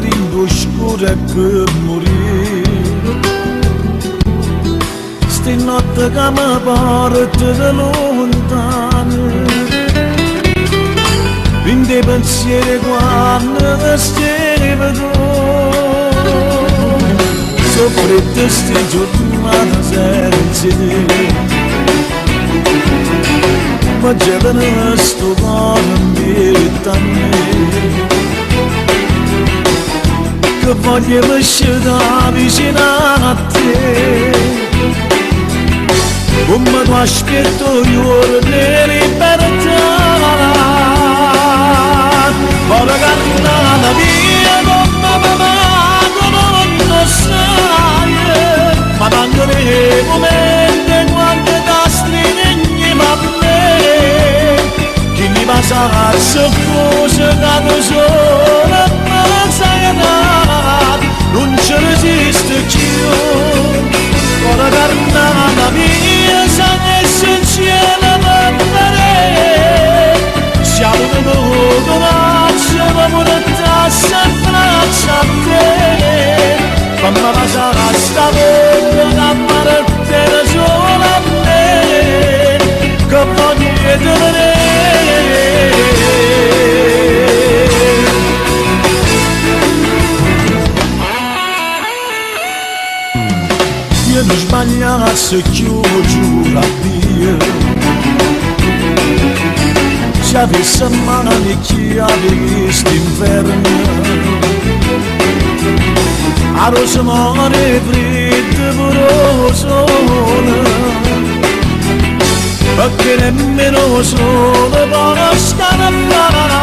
labirinto oscuro e per morire. Sti notte che mi porta da lontano, in dei pensieri quando ti stavo tu. Soffrette sti giornate senza te, ma giovane sto cuore invita a me, che voglio uscire vicino a te. Come tu aspetto io di libertà, ora cantata via come mamma non sai, ma tanto nei momenti quando ti stringi a me, chi mi passa a soccorso da tu sola, ma sai non ci resiste più. Ora cantata mia, se insieme per bere, siamo di tutto razzo, ma pure tassa e braccia a te. Mamma passare sta volta da parte sola a me, che voglio vedere. Io non sbagliassi chiudo la via, se avessi mani chi avessi inverno, a rosa mare fredda pure sole, perché nemmeno sole può stare a fare,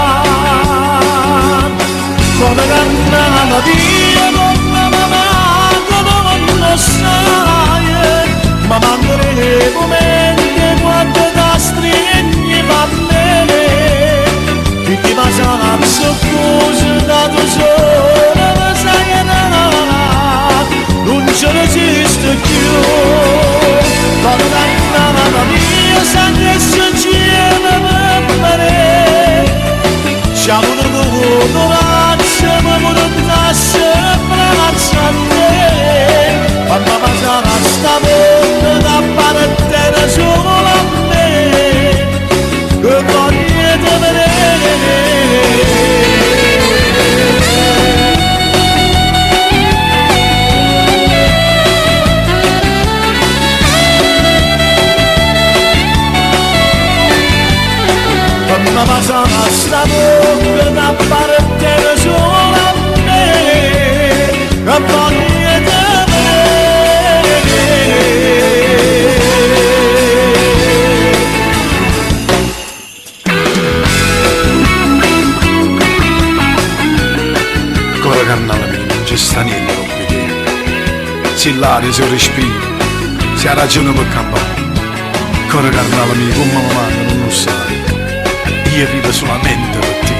come cantata via come mamma non sai, ma mancano i momenti quando ti stringi a me, che ti passa a soccorso da tu sola, ma sai non ci resiste più. Quando cantata mia sangue si insieme per bere, siamo tutto razzo, ma pure tassa e braccia a te. Mamma passare sta volta da parte sola a me, che voglio vedere. Mamma passare sta volta da parte sola a me, che voglio sta niente con te, se l'aria, se il respiro, se ha ragione per campare, cuore carnale mio, come mamma non lo sai, io vivo solamente per te.